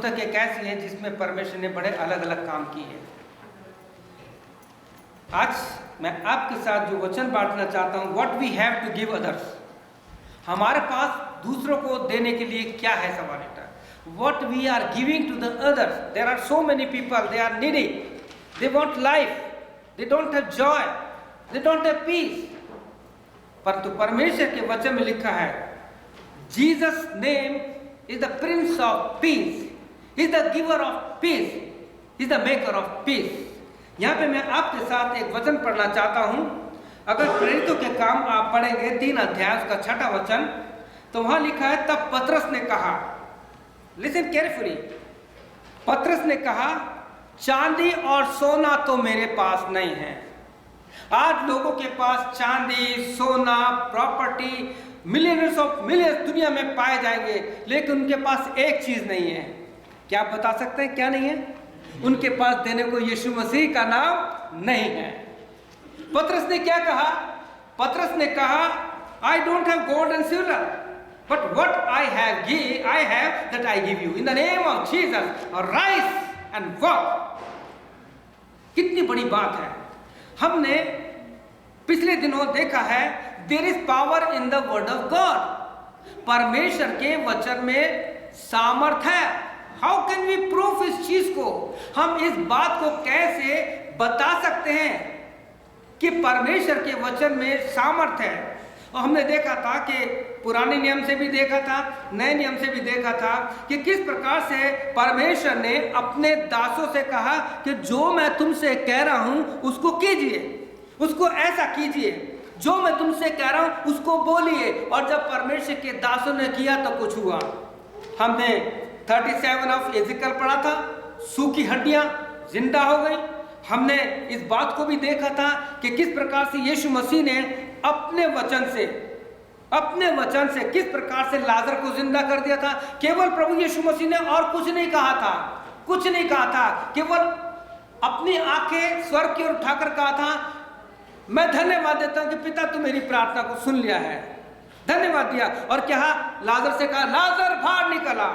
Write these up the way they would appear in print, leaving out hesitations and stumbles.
पुस्तक एक ऐसी है जिसमें परमेश्वर ने बड़े अलग अलग काम किए हैं। आज मैं आपके साथ जो वचन बांटना चाहता हूं, what we have to give others, हमारे पास दूसरों को देने के लिए क्या है सवाल है। What we are giving to the others, there are so many people, they are needy, they want life, they don't have joy, they don't have peace. परंतु परमेश्वर के वचन में लिखा है, Jesus name is the Prince of Peace, he is the giver of peace, he is the maker of peace. यहाँ पे मैं आपके साथ एक वचन पढ़ना चाहता हूँ। अगर प्रेरितों के काम आप पढ़ेंगे 3 अध्याय उसका 6वां वचन, तो वहां लिखा है, तब पतरस ने कहा, लिसन केयरफुली, पतरस ने कहा, चांदी और सोना तो मेरे पास नहीं है। आज लोगों के पास चांदी, सोना, प्रॉपर्टी, मिलियंस ऑफ मिलियंस दुनिया में पाए जाएंगे, लेकिन उनके पास एक चीज नहीं है। क्या आप बता सकते हैं क्या नहीं है? उनके पास देने को यीशु मसीह का नाम नहीं है। पतरस ने क्या कहा? पतरस ने कहा, I don't have gold and silver, but what I have that I give you. In the name of Jesus, arise and walk. कितनी बड़ी बात है। हमने पिछले दिनों देखा है, there is power in the word of God. परमेश्वर के वचन में सामर्थ है। How can we prove इस चीज को? हम इस बात को कैसे बता सकते हैं कि परमेश्वर के वचन में सामर्थ है? और हमने देखा था कि पुराने नियम से भी देखा था, नए नियम से भी देखा था कि किस प्रकार से परमेश्वर ने अपने दासों से कहा कि जो मैं तुमसे कह रहा हूं उसको कीजिए, उसको ऐसा कीजिए, जो मैं तुमसे कह रहा हूं उसको बोलिए। और जब परमेश्वर के दासों ने किया तो कुछ हुआ। हमने 37 ऑफ एजिकल पढ़ा था, सूखी हड्डियां जिंदा हो गई। हमने इस बात को भी देखा था कि किस प्रकार से यीशु मसीह ने अपने वचन से किस प्रकार से लाजर को जिंदा कर दिया था। केवल प्रभु यीशु मसीह ने और कुछ नहीं कहा था, केवल अपनी आंखें स्वर्ग की ओर उठाकर कहा था, मैं धन्यवाद देता हूं कि पिता तू मेरी प्रार्थना को सुन लिया है। धन्यवाद दिया और क्या लाजर से कहा, लाजर बाहर निकला।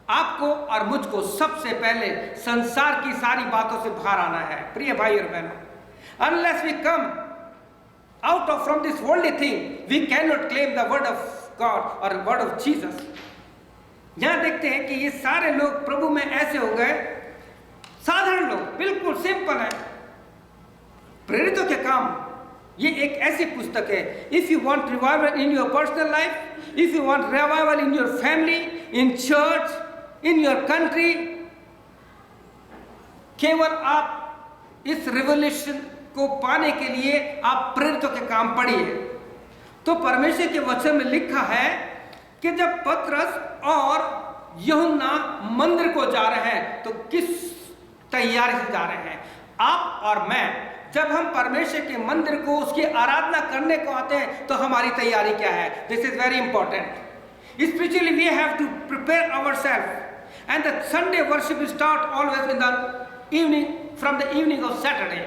आपको और मुझको सबसे पहले संसार की सारी बातों से बाहर आना है प्रिय भाई और बहनों। Unless we come out of from this worldly thing, we cannot claim the word of God or word of Jesus. यहां देखते हैं कि ये सारे लोग प्रभु में ऐसे हो गए, साधारण लोग, बिल्कुल सिंपल है। प्रेरितों के काम ये एक ऐसी पुस्तक है। If you want revival in your personal life, if you want revival in your family, in church, in your country, केवल आप इस रिवोल्यूशन को पाने के लिए आप प्रेरितों के काम पढ़िए। तो परमेश्वर के वचन में लिखा है कि जब पतरस और यूहन्ना मंदिर को जा रहे हैं तो किस तैयारी से जा रहे हैं? आप और मैं जब हम परमेश्वर के मंदिर को, उसकी आराधना करने को आते हैं तो हमारी तैयारी क्या है? This is very important. Spiritually we have to prepare ourselves and the Sunday worship start always in the evening, from the evening of Saturday.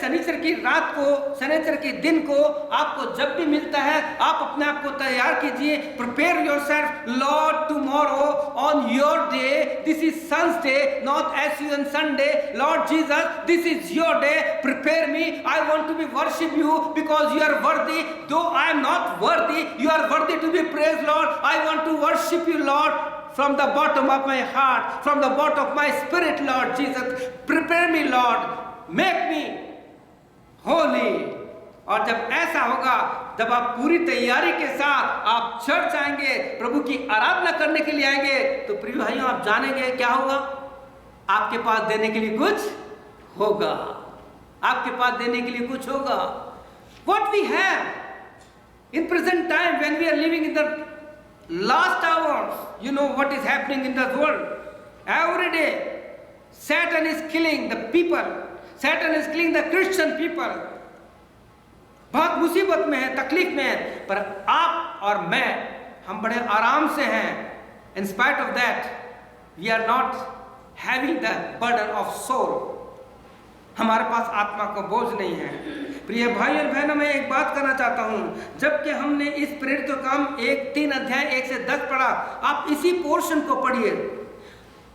शनिचर की रात को, शनिचर के दिन को आपको जब भी मिलता है आप अपने आप को तैयार कीजिए। Prepare yourself, Lord tomorrow on your day, this is sons day, not as you on Sunday. Lord Jesus, this is your day, prepare me, I want to be worship you because you are worthy, though I am not worthy, you are worthy to be praise Lord. I want to worship you Lord from the bottom of my heart, from the bottom of my spirit, Lord Jesus. Prepare me, Lord, make me holy. और जब ऐसा होगा, जब आप पूरी तैयारी के साथ आप चर्च आएंगे, प्रभु की आराधना करने के लिए आएंगे, तो प्रिय भाइयों आप जानेंगे क्या होगा? आपके पास देने के लिए कुछ होगा, आपके पास देने के लिए कुछ होगा। What we have in present time when we are living in the last hours, you know what is happening in the world. Every day Satan is killing the people, Satan is killing the Christian people. बहुत मुसीबत में है, तकलीफ में है, पर आप और मैं हम बड़े आराम से हैं। In spite of that we are not having the burden of sorrow. हमारे पास आत्मा का बोझ नहीं है। प्रिय भाई और बहनों, मैं एक बात करना चाहता हूं, जबकि हमने इस प्रेरित काम 3 अध्याय 1 से 10 पढ़ा, आप इसी पोर्शन को पढ़िए।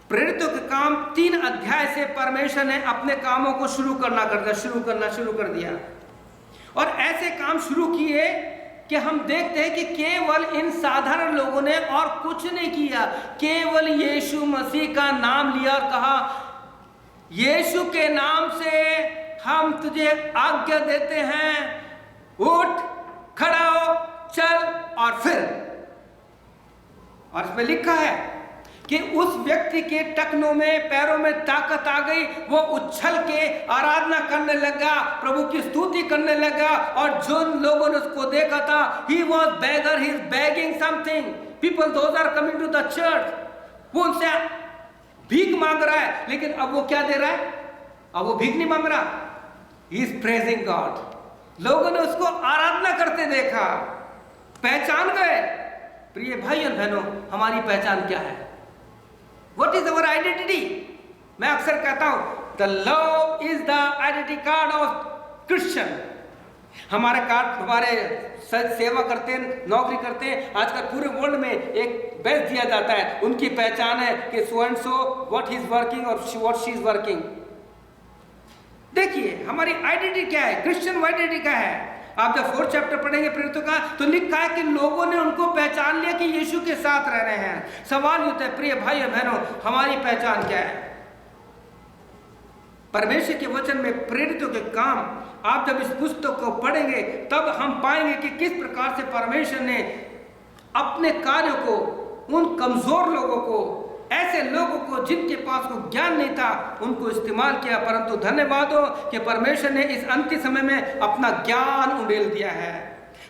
प्रेरितों के काम 3 अध्याय से परमेश्वर ने अपने कामों को शुरू कर दिया और ऐसे काम शुरू किए कि हम देखते हैं कि केवल इन साधारण लोगों ने और कुछ नहीं किया, केवल यीशु मसीह का नाम लिया और कहा, यीशु के नाम से हम तुझे आज्ञा देते हैं, उठ, खड़ा हो, चल। और फिर और इसमें लिखा है कि उस व्यक्ति के टखनों में, पैरों में ताकत आ गई, वो उछल के आराधना करने लगा, प्रभु की स्तुति करने लगा। और जो लोगों ने उसको देखा था, he was beggar, he is begging something, people those are coming to the church, वो उनसे भीख मांग रहा है, लेकिन अब वो क्या दे रहा है? अब वो भीख नहीं मांग रहा, he is praising God। लोगों ने उसको आराधना करते देखा, पहचान गए। प्रिय भाई और बहनों, हमारी पहचान क्या है? What is our identity? मैं अक्सर कहता हूं, the law is the identity card of Christian। हमारे कार्ड, हमारे सेवा करते हैं, नौकरी करते हैं, आजकल पूरे वर्ल्ड में एक बैच दिया जाता है, उनकी पहचान है कि so and so what he is working और व्हाट शी इज वर्किंग। देखिए हमारी आइडेंटिटी क्या है, क्रिश्चियन आइडेंटिटी क्या है। आप जब 4th चैप्टर पढ़ेंगे प्रेरितों का, तो लिखा है कि लोगों ने उनको पहचान लिया कि यीशु के साथ रह रहे हैं। सवाल होता है प्रिय भाई और बहनों, हमारी पहचान क्या है? परमेश्वर के वचन में प्रेरितों के काम, आप जब इस पुस्तक को पढ़ेंगे तब हम पाएंगे कि किस प्रकार से परमेश्वर ने अपने कार्यों को, उन कमजोर लोगों को, ऐसे लोगों को जिनके पास को ज्ञान नहीं था, उनको इस्तेमाल किया। परंतु धन्यवाद हो कि परमेश्वर ने इस अंतिम समय में अपना ज्ञान उंडेल दिया है।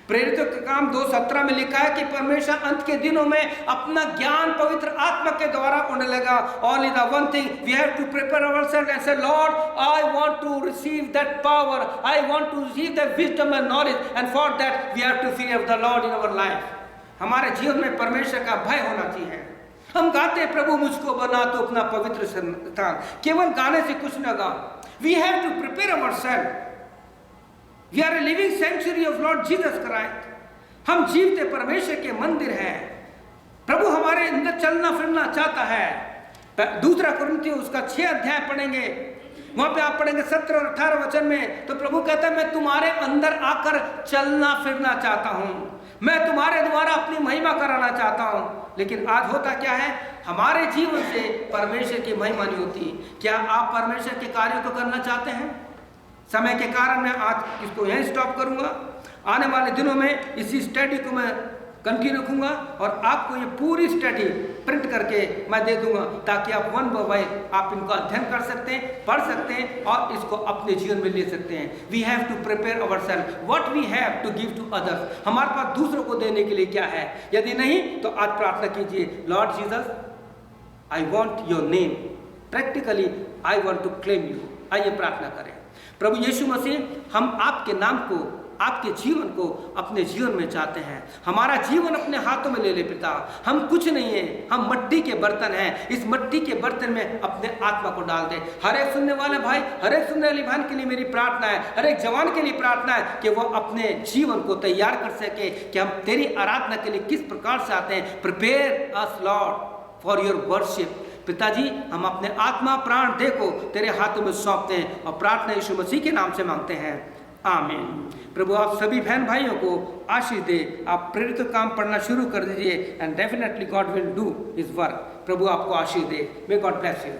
प्रेरितों के काम 2:17 में लिखा है कि परमेश्वर अंत के दिनों में अपना ज्ञान पवित्र आत्मा के द्वारा उंडेलेगा। Only the one thing we have to prepare ourselves and say, Lord, I want to receive that power, I want to receive that wisdom and knowledge, and for that we have to fear of the Lord in our life। हमारे जीवन में परमेश्वर का भय होना चाहिए। हम गाते हैं, प्रभु मुझको बना तो अपना पवित्र स्थान, केवल गाने से कुछ न गा। We have to prepare ourselves, we are a living century of Lord Jesus Christ. हम जीवते परमेश्वर के मंदिर हैं। प्रभु हमारे अंदर चलना फिरना चाहता है। 2 कुरिन्थियों उसका 6 अध्याय पढ़ेंगे, वहां पे आप पढ़ेंगे 17 और 18 वचन में, तो प्रभु कहता है, मैं तुम्हारे अंदर आकर चलना फिरना चाहता हूं, मैं तुम्हारे द्वारा अपनी महिमा कराना चाहता हूं। लेकिन आज होता क्या है, हमारे जीवन से परमेश्वर की महिमा नहीं होती। क्या आप परमेश्वर के कार्यों को करना चाहते हैं? समय के कारण मैं आज इसको यहीं स्टॉप करूंगा। आने वाले दिनों में इसी स्टडी को मैं कंटिन्यू रखूंगा और आपको ये पूरी स्टडी प्रिंट करके मैं दे दूंगा, ताकि आप 1 बाय 1 आप इनको अध्ययन कर सकते हैं, पढ़ सकते हैं और इसको अपने जीवन में ले सकते हैं। We have to prepare ourselves, what we have to give to others. हमारे पास दूसरों को देने के लिए क्या है? यदि नहीं तो आज प्रार्थना कीजिए, Lord Jesus, I want your name, practically I want to claim you. आइए प्रार्थना करें। प्रभु यीशु मसीह, हम आपके नाम को, आपके जीवन को अपने जीवन में चाहते हैं। हमारा जीवन अपने हाथों में ले ले पिता। हम कुछ नहीं है, हम मट्टी के बर्तन हैं। इस मट्टी के बर्तन में अपने आत्मा को डाल दे। हर एक सुनने वाले भाई, हर एक सुनने वाली बहन के लिए मेरी प्रार्थना है, हर एक जवान के लिए प्रार्थना है कि वो अपने जीवन को तैयार कर सके कि हम तेरी आराधना के लिए किस प्रकार से आते हैं। Prepare us Lord for your worship. पिताजी, हम अपने आत्मा प्राण देह को तेरे हाथों में सौंपते हैं और प्रार्थना यीशु मसीह के नाम से मांगते हैं, आमीन। प्रभु आप सभी बहन भाइयों को आशीष दे। आप प्रेरित काम पढ़ना शुरू कर दीजिए and definitely God will do his work. प्रभु आपको आशीष दे। May God bless you.